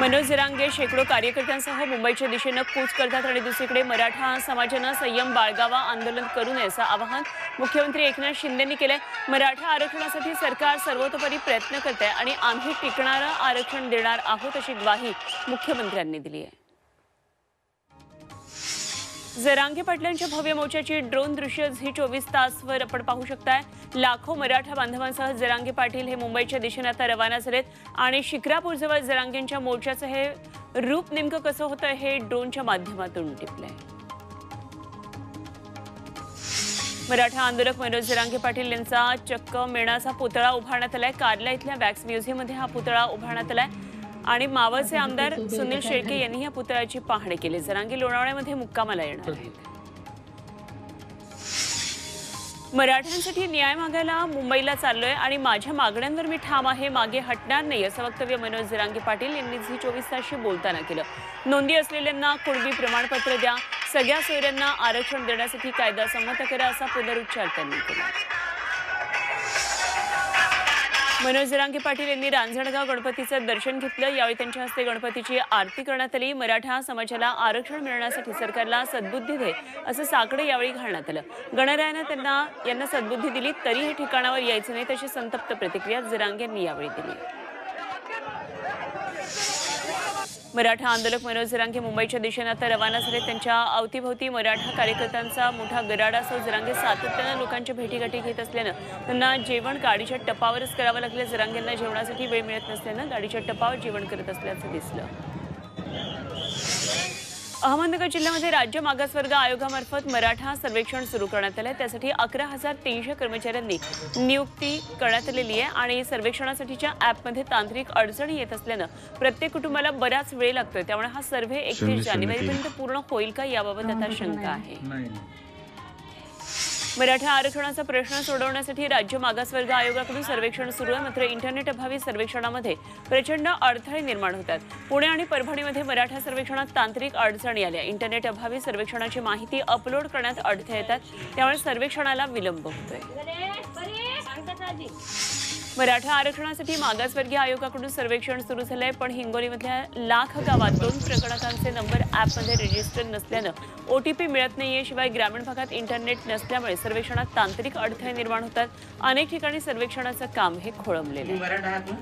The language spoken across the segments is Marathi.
मनोज जरांगे शेकडो कार्यकर्त्यांसह मुंबईच्या दिशेने कूच करतात आणि दुसरीकडे मराठा समाजाने संयम बाळगावा, आंदोलन करू नये असं आवाहन मुख्यमंत्री एकनाथ शिंदेंनी केलंय। मराठा आरक्षणासाठी सरकार सर्वतोपरी प्रयत्न करते आणि आम्ही टिकणारं आरक्षण देणार आहोत अशी ग्वाही मुख्यमंत्र्यांनी दिली आहे। जरांगे पाटलांच्या भव्य मोर्चाची ड्रोन दृश्य झी24 तासवर आपण पाहू शकताय। लाखो मराठा बांधवांसह जरांगे पाटील हे मुंबईच्या दिशेने आता रवाना झालेत आणि शिक्रापूरजवळ जरांगेंच्या मोर्चाचं हे रूप नेमकं कसं होतं हे ड्रोनच्या माध्यमातून टिपलंय। मराठा आंदोलक मनोज जरांगे पाटील यांचा चक्क मेणाचा पुतळा उभारण्यात आलाय। कार्ला इथल्या वॅक्स म्युझियममध्ये हा पुतळा उभारण्यात आलाय आणि मावळचे आमदार सुनील शेळके यांनी या पुतळ्याची पाहणी केली। जरांगे लोणावळ्यामध्ये मुक्कामाला येणार आहेत। मराठ्यांसाठी न्याय मागायला मुंबईला चाललोय आणि माझ्या मागण्यांवर मी ठाम आहे, मागे हटणार नाही असं वक्तव्य मनोज जरांगे पाटील यांनी झी24 तासशी बोलताना केलं। नोंदी असलेल्यांना कुणबी प्रमाणपत्र द्या, सगळ्या सोयऱ्यांना आरक्षण देण्यासाठी कायदा संमत करा असा पुनरुच्चार त्यांनी केला। मनोज जरांगे पाटील यांनी रांजणगाव गणपतीचं दर्शन घेतलं। यावेळी त्यांच्या हस्ते गणपतीची आरती करण्यात आली। मराठा समाजाला आरक्षण मिळण्यासाठी सरकारला सद्बुद्धी दे असं साकडे यावेळी घालण्यात आलं। गणरायानं यांना सद्बुद्धी दिली तरी हे ठिकाणावर यायचं नाही तशी संतप्त प्रतिक्रिया जरांगे यांनी यावेळी दिली। मराठा आंदोलक मनोज जरांगे मुंबईच्या दिशेने आता रवाना झाले। त्यांच्या अवतीभोवती मराठा कार्यकर्त्यांचा मोठा गराडा असो। जरांगे सातत्यानं लोकांच्या भेटीगाठी घेत असल्यानं त्यांना जेवण गाडीच्या टपावरच करावं लागलं। जरांगेंना जेवणासाठी वेळ मिळत नसल्यानं गाडीच्या टपावर जेवण करत असल्याचं दिसलं। अहमदनगर जिल्ह्यामध्ये राज्य मागासवर्ग आयोगामार्फत मराठा सर्वेक्षण सुरू करण्यात आलं। त्यासाठी 11,300 कर्मचाऱ्यांनी नियुक्ती करण्यात आलेली आहे आणि सर्वेक्षणासाठीच्या ॲपमध्ये तांत्रिक अडचणी येत असल्यानं प्रत्येक कुटुंबाला बराच वेळ लागतोय। त्यामुळे हा सर्व्हे 31 जानेवारीपर्यंत पूर्ण होईल का याबाबत आता शंका आहे। मराठा आरक्षणाचा प्रश्न सोडवण्यासाठी राज्य मागासवर्ग आयोगाकडून सर्वेक्षण सुरू आहे। मात्र इंटरनेट अभावी सर्वेक्षणामध्ये प्रचंड अडथळे निर्माण होतात। पुणे आणि परभणीमध्ये मराठा सर्वेक्षणात तांत्रिक अडचणी आल्या। इंटरनेट अभावी सर्वेक्षणाची माहिती अपलोड करण्यात अडथळे येतात, त्यामुळे सर्वेक्षणाला विलंब होतोय। मराठा आरक्षणासाठी मागासवर्गीय आयोगाकडून सर्वेक्षण सुरू झालंय, पण हिंगोलीमधल्या लाख गावात 2 प्रकरणांचे नंबर ॲपमध्ये रजिस्टर नसल्यानं OTP मिळत नाहीये। शिवाय ग्रामीण भागात इंटरनेट नसल्यामुळे सर्वेक्षणात तांत्रिक अडथळे निर्माण होतात। अनेक ठिकाणी सर्वेक्षणाचं काम हे खोळंबलेलं आहे।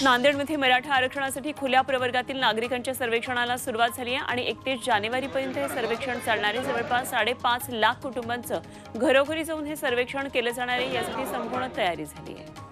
नांदेडमध्ये मराठा आरक्षणासाठी खुल्या प्रवर्गातील नागरिकांच्या सर्वेक्षणाला सुरुवात झाली आहे आणि 31 जानेवारीपर्यंत हे सर्वेक्षण चालणार आहे। जवळपास 5.5 लाख कुटुंबांचं घरोघरी जाऊन हे सर्वेक्षण केलं जाणार आहे। यासाठी संपूर्ण तयारी झाली आहे।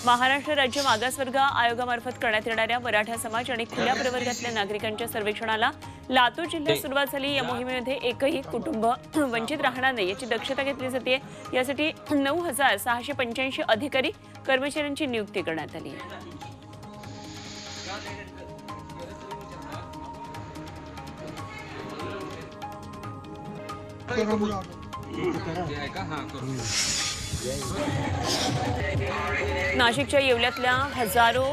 महाराष्ट्र राज्य मागासवर्ग आयोगामार्फत करण्यात येणाऱ्या मराठा समाज आणि खुल्या प्रवर्गातल्या नागरिकांच्या सर्वेक्षणाला लातूर जिल्ह्यात सुरुवात झाली। या मोहिमेमध्ये एकही कुटुंब वंचित राहणार नाही याची दक्षता घेतली जाते। यासाठी 9,685 अधिकारी कर्मचाऱ्यांची नियुक्ती करण्यात आली आहे। नाशिकच्या येवल्यातल्या हजारो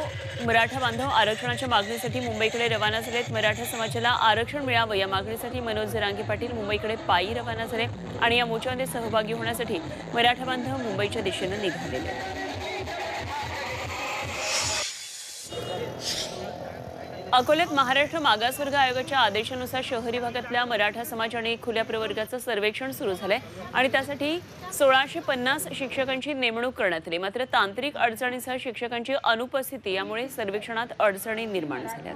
मराठा बांधव आरक्षणाच्या मागणीसाठी मुंबईकडे रवाना झालेत। मराठा समाजाला आरक्षण मिळावं या मागणीसाठी मनोज जरांगे पाटील मुंबईकडे पायी रवाना झाले आणि या मोर्चामध्ये सहभागी होण्यासाठी मराठा बांधव मुंबईच्या दिशेने निघालेले। अकोल्यात महाराष्ट्र मागासवर्ग आयोगाच्या आदेशानुसार शहरी भागातल्या मराठा समाज आणि खुल्या प्रवर्गाचं सर्वेक्षण सुरू झालंय आणि त्यासाठी 1650 शिक्षकांची नेमणूक करण्यात आली। मात्र तांत्रिक अडचणीसह शिक्षकांची अनुपस्थिती यामुळे सर्वेक्षणात अडचणी निर्माण झाल्या।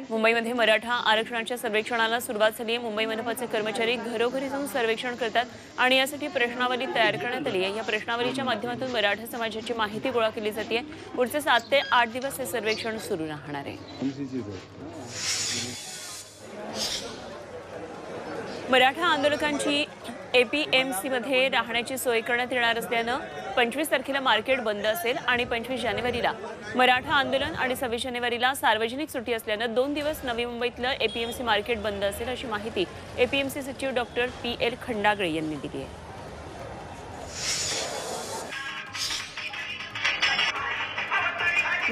मुंबईमध्ये मराठा आरक्षणाच्या सर्वेक्षणाला सुरुवात झाली आहे। मुंबई मनपाचे कर्मचारी घरोघरी जाऊन सर्वेक्षण करतात आणि यासाठी प्रश्नावली तयार करण्यात आली आहे। या प्रश्नावलीच्या माध्यमातून मराठा समाजाची माहिती गोळा केली जाते। पुढचे 7 ते 8 दिवस हे सर्वेक्षण सुरू राहणार आहे। मराठा आंदोलकांची APMC मध्ये राहण्याची सोय करण्यात येणार असल्यानं 25 तारखेला मार्केट बंद असेल आणि 25 जानेवारीला मराठा आंदोलन आणि 26 जानेवारीला सार्वजनिक सुट्टी असल्यानं 2 दिवस नवी मुंबईतलं APMC मार्केट बंद असेल अशी माहिती APMC सचिव डॉक्टर PL खंडागळे यांनी दिली आहे।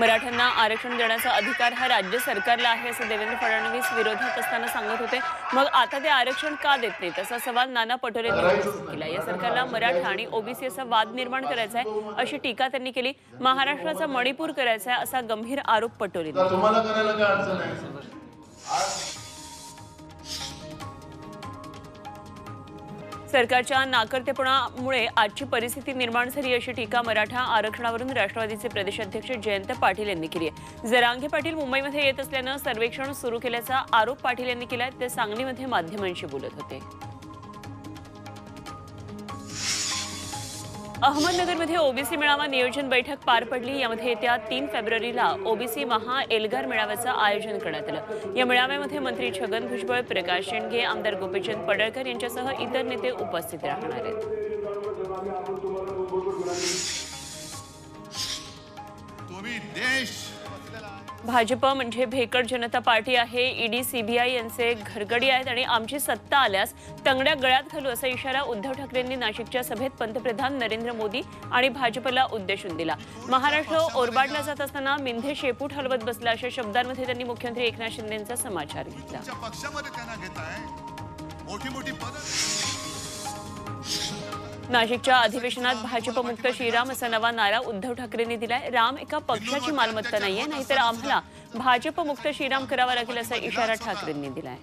मराठ्यांना आरक्षण देण्याचा अधिकार हा राज्य सरकारला आहे असं देवेंद्र फडणवीस विरोधात असताना सांगत होते. मग आता ते आरक्षण का देत नाहीत असा सवाल नाना पटोलेंनी उपस्थित केला. या सरकारला मराठा आणि ओबीसी असा वाद निर्माण करायचा आहे अशी टीका त्यांनी केली. महाराष्ट्राचा मणिपूर करायचा आहे असा गंभीर आरोप पटोलेंनी केला. सरकारच्या नाकर्तेपणामुळे आजची परिस्थिती निर्माण झाली अशी टीका मराठा आरक्षणावरून राष्ट्रवादीचे प्रदेशाध्यक्ष जयंत पाटील यांनी केली आहे. जरांगे पाटील मुंबईमध्ये येत असल्यानं सर्वेक्षण सुरू केल्याचा आरोप पाटील यांनी केलाय. ते सांगलीमध्ये माध्यमांशी बोलत होते. अहमदनगरमध्ये ओबीसी मेळावा नियोजन बैठक पार पडली. यामध्ये येत्या 3 फेब्रुवारीला ओबीसी महा एल्गार मेळाव्याचं आयोजन करण्यात आलं. या मेळाव्यामध्ये मंत्री छगन भुजबळ, प्रकाश शेंडगे, आमदार गोपीचंद पडळकर यांच्यासह इतर नेते उपस्थित राहणार आहेत. भाजप म्हणजे भेकड जनता पार्टी आहे. ईडी, सीबीआय यांचे घरगडी आहेत आणि आमची सत्ता आल्यास तंगड्या गळ्यात घालू असा इशारा उद्धव ठाकरेंनी नाशिकच्या सभेत पंतप्रधान नरेंद्र मोदी आणि भाजपला उद्देशून दिला. महाराष्ट्र ओरबाडला जात असताना मिंधे शेपूट हलवत बसला अशा शब्दांमध्ये त्यांनी मुख्यमंत्री एकनाथ शिंदेंचा समाचार घेतला. नाशिकच्या अधिवेशनात भाजप मुक्त श्रीराम असा नवा नारा उद्धव ठाकरेंनी दिलाय. राम एका पक्षाची मालमत्ता नाहीये, नाहीतर आम्हाला भाजप मुक्त श्रीराम करावा लागेल असा इशारा ठाकरेंनी दिलाय.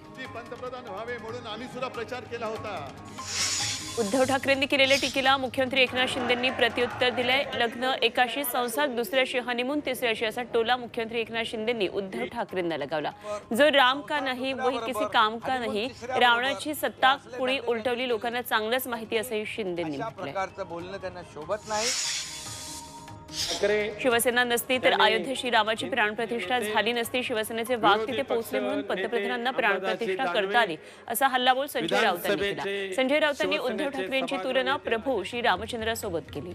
उद्धव ठाकरेंनी केलेल्या टीकेला मुख्यमंत्री एकनाथ शिंदेंनी प्रत्युत्तर दिलंय. लग्न एकाशी संसार, दुसऱ्याशी हनीमून, तिसऱ्याशी असा टोला मुख्यमंत्री एकनाथ शिंदेंनी उद्धव ठाकरेंना लगावला. जो राम का नाही वही किसी काम का नाही, रावणाची सत्ता कुणी उलटवली लोकांना चांगलंच माहिती असंही शिंदेंनी म्हटलंय. बोलणं त्यांना शोभत नाही. शिवसेना नसती तर अयोध्येत श्रीरामाची प्राणप्रतिष्ठा झाली नसती. शिवसेनेचे वाघ तिथे पोहोचले म्हणून पंतप्रधानांना प्राणप्रतिष्ठा करता आली असा हल्लाबोल संजय राऊतांनी केला. संजय राऊतांनी उद्धव ठाकरेंची तुलना प्रभू श्री रामचंद्रासोबत केली.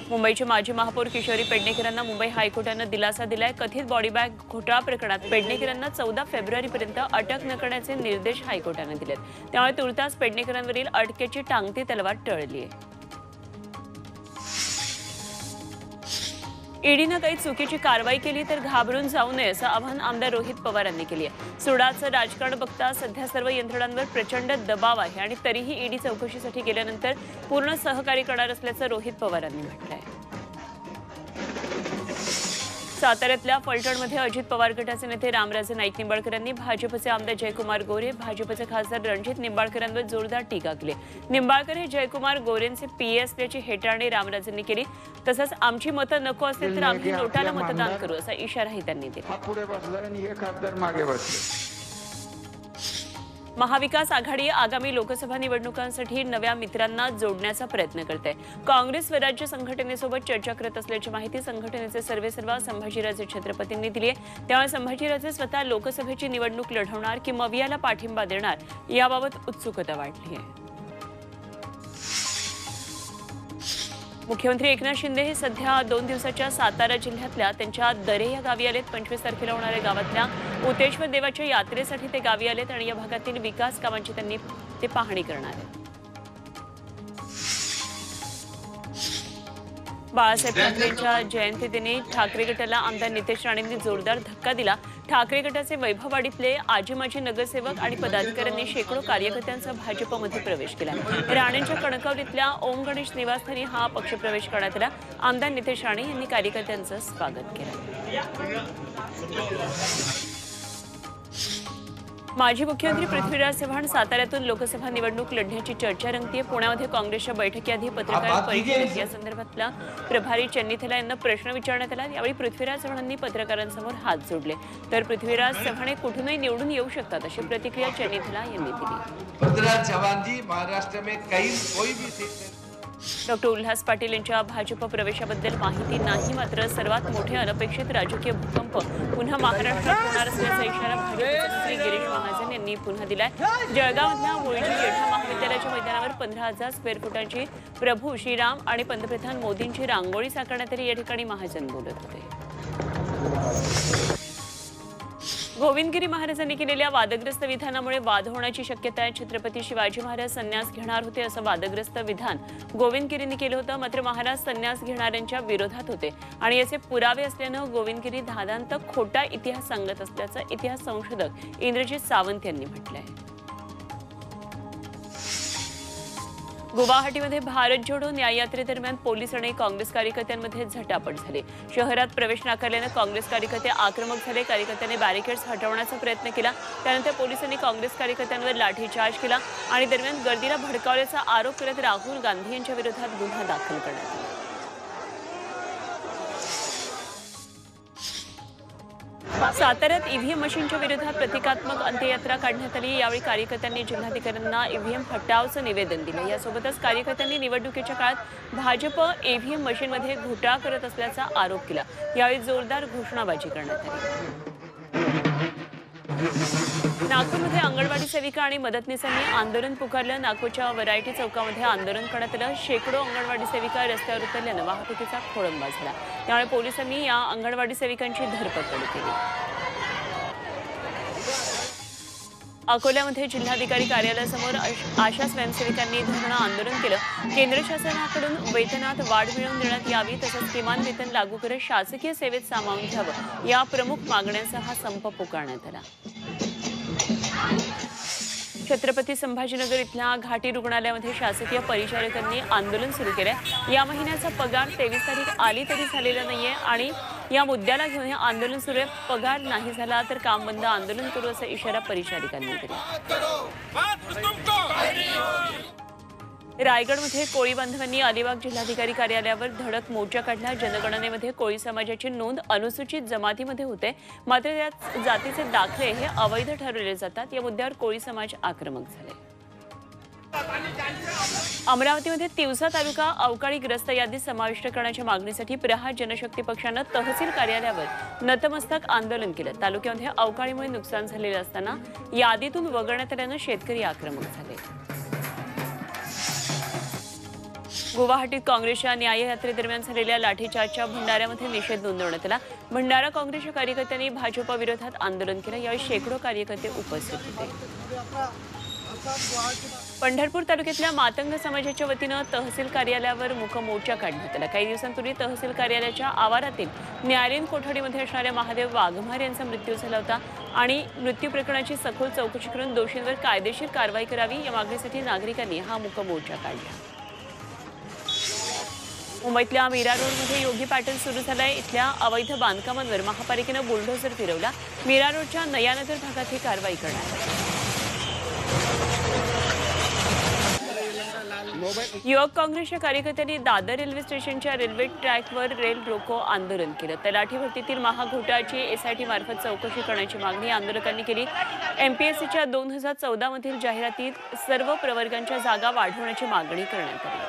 मुंबईचे माजी महापौर किशोरी पेडणेकरांना मुंबई हायकोर्टानं दिलासा दिलाय. कथित बॉडी बॅग घोटाळा प्रकरणात पेडणेकरांना 14 फेब्रुवारीपर्यंत अटक न करण्याचे निर्देश हायकोर्टानं दिलेत. त्यामुळे तुर्तास पेडणेकरांवरील अटकेची टांगती तलवार टळली आहे. ईडीनं काही चुकीची कारवाई केली तर घाबरून जाऊ नये असं आवाहन आमदार रोहित पवार यांनी केली आहे. सुडाचं राजकारण बघता सध्या सर्व यंत्रणांवर प्रचंड दबाव आहे आणि तरीही ईडी चौकशीसाठी गेल्यानंतर पूर्ण सहकार्य करणार असल्याचं रोहित पवार यांनी म्हटलंय. साताऱ्यातल्या फलटणमध्ये अजित पवार गटाचे नेते रामराजे नाईक निंबाळकर यांनी भाजपचे आमदार जयकुमार गोरे, भाजपचे खासदार रणजित निंबाळकरांवर जोरदार टीका केली. निंबाळकर हे जयकुमार गोरेंचे पीए असल्याची हेटाळणी रामराजेंनी केली. तसंच आमची मतं नको असतील तर आम्ही नोटाला मतदान करू असा इशाराही त्यांनी दिला. महाविकास आघाडी आगामी लोकसभा निवडणुकांसाठी नव्या मित्रांना जोडण्याचा प्रयत्न करते. काँग्रेस स्वराज्य संघटनेसोबत चर्चा करत असल्याची माहिती संघटनेचे सर्वेसर्वा संभाजीराजे छत्रपतींनी दिली आहे. त्यामुळे संभाजीराजे स्वतः लोकसभेची निवडणूक लढवणार की मवियाला पाठिंबा देणार याबाबत उत्सुकता वाढली आहे. मुख्यमंत्री एकनाथ शिंदे हे सध्या 2 दिवसाच्या सातारा जिल्ह्यातल्या त्यांच्या दरे या गावी आलेत. 25 तारखेला होणाऱ्या गावातल्या उतेश्वर देवाच्या यात्रेसाठी ते गावी आलेत आणि या भागातील विकास कामांची त्यांनी पाहणी करणार आहेत. बाळासाहेब ठाकरेंच्या जयंतीदिनी ठाकरे गटाला आमदार नितेश राणेंनी जोरदार धक्का दिला. ठाकरे गटाचे वैभववाडीतले आजी माजी नगरसेवक आणि पदाधिकाऱ्यांनी शेकडो कार्यकर्त्यांचा भाजपमध्ये प्रवेश केला. राणेंच्या कणकवलीतल्या ओम गणेश निवासस्थानी हा पक्षप्रवेश करण्यात आला. आमदार नितेश राणे यांनी कार्यकर्त्यांचं स्वागत केलं. माजी मुख्यमंत्री पृथ्वीराज चव्हाण साताऱ्यातून लोकसभा निवडणूक लढण्याची चर्चा रंगतीये. पुण्यामध्ये काँग्रेसच्या बैठकीआधी पत्रकार परिषदेत या संदर्भातला प्रभारी चन्नीथला यांना प्रश्न विचारण्यात आला. यावेळी पृथ्वीराज चव्हाणांनी पत्रकारांसमोर हात जोडले. तर पृथ्वीराज चव्हाण कुठूनही निवडून येऊ शकतात अशी प्रतिक्रिया चन्नीथला यांनी दिली. पृथ्वीराज चव्हाण जी महाराष्ट्र में कोई भी डॉक्टर उल्हास पाटील यांच्या भाजप प्रवेशाबद्दल माहिती नाही. मात्र सर्वात मोठे अनपेक्षित राजकीय भूकंप पुन्हा महाराष्ट्रात होणार असल्याचा इशारा भाजपचे मंत्री गिरीश महाजन यांनी पुन्हा दिलाय. जळगावमधल्या मुळजी जेठा महाविद्यालयाच्या मैदानावर 15,000 स्क्वेअर फुटांची प्रभू श्रीराम आणि पंतप्रधान मोदींची रांगोळी साकारण्यात आली. या ठिकाणी महाजन बोलत होते. गोविंदगिरी महाराजांनी केलेल्या वादग्रस्त विधानामुळे वाद होण्याची शक्यता आहे. छत्रपती शिवाजी महाराज संन्यास घेणार होते असं वादग्रस्त विधान गोविंदगिरींनी केलं होतं. मात्र महाराज संन्यास घेणाऱ्यांच्या विरोधात होते आणि याचे पुरावे असल्यानं गोविंदगिरी धादांत खोटा इतिहास सांगत असल्याचं इतिहास संशोधक इंद्रजित सावंत यांनी म्हटलंय. गुवाहाटीमध्ये भारत जोडो न्याययात्रेदरम्यान पोलीस आणि काँग्रेस कार्यकर्त्यांमध्ये झटापट झाली. शहरात प्रवेश नाकारल्यानं काँग्रेस कार्यकर्ते आक्रमक झाले. कार्यकर्त्यांनी बॅरिकेड्स हटवण्याचा प्रयत्न केला. त्यानंतर पोलिसांनी काँग्रेस कार्यकर्त्यांवर लाठीचार्ज केला आणि दरम्यान गर्दीला भडकावल्याचा आरोप करत राहुल गांधी यांच्या विरोधात गुन्हा दाखल करण्यात आला. साताऱ्यात ईव्हीएम मशीनच्या विरोधात प्रतिकात्मक अंत्ययात्रा काढण्यात आली. यावेळी कार्यकर्त्यांनी जिल्हाधिकाऱ्यांना ईव्हीएम हटावचं निवेदन दिलं. यासोबतच कार्यकर्त्यांनी निवडणुकीच्या काळात भाजप ईव्हीएम मशीनमध्ये घोटाळा करत असल्याचा आरोप केला. यावेळी जोरदार घोषणाबाजी करण्यात आली. नागपूरमध्ये अंगणवाडी सेविका आणि मदतनीसांनी आंदोलन पुकारलं. नागपूरच्या व्हरायटी चौकामध्ये आंदोलन करण्यात आलं. शेकडो अंगणवाडी सेविका रस्त्यावर उतरल्यानं वाहतुकीचा खोळंबा झाला. त्यामुळे पोलिसांनी या अंगणवाडी सेविकांची धरपकड केली. अकोल्यामध्ये जिल्हाधिकारी कार्यालयासमोर आशा स्वयंसेविकांनी धरणं आंदोलन केलं. केंद्र शासनाकडून वेतनात वाढ मिळवून देण्यात यावी तसंच किमान वेतन लागू करत शासकीय सेवेत सामावून घ्यावं या प्रमुख मागण्यांसह हा संप पुकारण्यात आला. छत्रपती संभाजीनगर इथल्या घाटी रुग्णालयामध्ये शासकीय परिचारिकांनी आंदोलन सुरू केलंय. या महिन्याचा पगार 23 तारीख आली तरी झालेला नाहीये आणि या मुद्द्याला घेऊन हे आंदोलन सुरू आहे. पगार नाही झाला तर काम बंद आंदोलन करू असा इशारा परिचारिकांनी दिला. रायगडमध्ये कोळी बांधवांनी अलिबाग जिल्हाधिकारी कार्यालयावर धडक मोर्चा काढला. जनगणनेमध्ये कोळी समाजाची नोंद अनुसूचित जमातीमध्ये होते. मात्र यात जातीचे दाखले हे अवैध ठरवले जातात. या मुद्द्यावर कोळी समाज आक्रमक झाले. अमरावतीमध्ये तिवसा तालुका अवकाळीग्रस्त यादीत समाविष्ट करण्याच्या मागणीसाठी प्रहार जनशक्ती पक्षानं तहसील कार्यालयावर नतमस्तक आंदोलन केलं. तालुक्यामध्ये अवकाळीमुळे नुकसान झालेलं असताना यादीतून वगळण्यात आल्यानं शेतकरी आक्रमक झाले. गुवाहाटीत काँग्रेसच्या न्याययात्रेदरम्यान झालेल्या लाठीचार्जच्या भंडाऱ्यामध्ये निषेध नोंदवण्यात आला. भंडारा काँग्रेसच्या कार्यकर्त्यांनी भाजपविरोधात आंदोलन केलं. यावेळी शेकडो कार्यकर्ते उपस्थित होते. पंढरपूर तालुक्यातल्या मातंग समाजाच्या वतीनं तहसील कार्यालयावर मूक मोर्चा काढण्यात आला. काही दिवसांपूर्वी तहसील कार्यालयाच्या आवारातील न्यायालयीन कोठडीमध्ये असणाऱ्या महादेव वाघमारे यांचा मृत्यू झाला होता आणि मृत्यू प्रकरणाची सखोल चौकशी करून दोषींवर कायदेशीर कारवाई करावी या मागणीसाठी नागरिकांनी हा मूक मोर्चा काढला. मुंबईतल्या मीरा रोडमध्ये योगी पॅटर्न सुरू झालाय. इथल्या अवैध बांधकामांवर महापालिकेनं बुलडोझर फिरवला. मीरा रोडच्या नयानगर भागात ही कारवाई करण्यात आली. युवक काँग्रेसच्या कार्यकर्त्यांनी दादर रेल्वे स्टेशनच्या रेल्वे ट्रॅकवर रेल रोको आंदोलन केलं. तलाठी भरतीतील महाघोटाळ्याची एसआयटी मार्फत चौकशी करण्याची मागणी आंदोलकांनी केली. एमपीएससीच्या 2014 मधील जाहिरातीत सर्व प्रवर्गांच्या जागा वाढवण्याची मागणी करण्यात आली.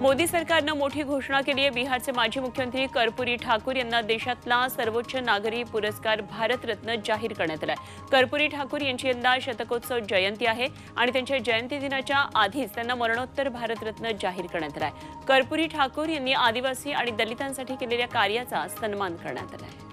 मोदी सरकारनं मोठी घोषणा केली आहे. बिहारचे माजी मुख्यमंत्री कर्पूरी ठाकूर यांना देशातला सर्वोच्च नागरी पुरस्कार भारतरत्न जाहीर करण्यात आला. कर्पूरी ठाकूर यांची यंदा शतकोत्सव जयंती आहे आणि त्यांच्या जयंती दिनाच्या आधीच त्यांना मरणोत्तर भारतरत्न जाहीर करण्यात आला. कर्पूरी ठाकूर यांनी आदिवासी आणि दलितांसाठी केलेल्या कार्याचा सन्मान करण्यात आला.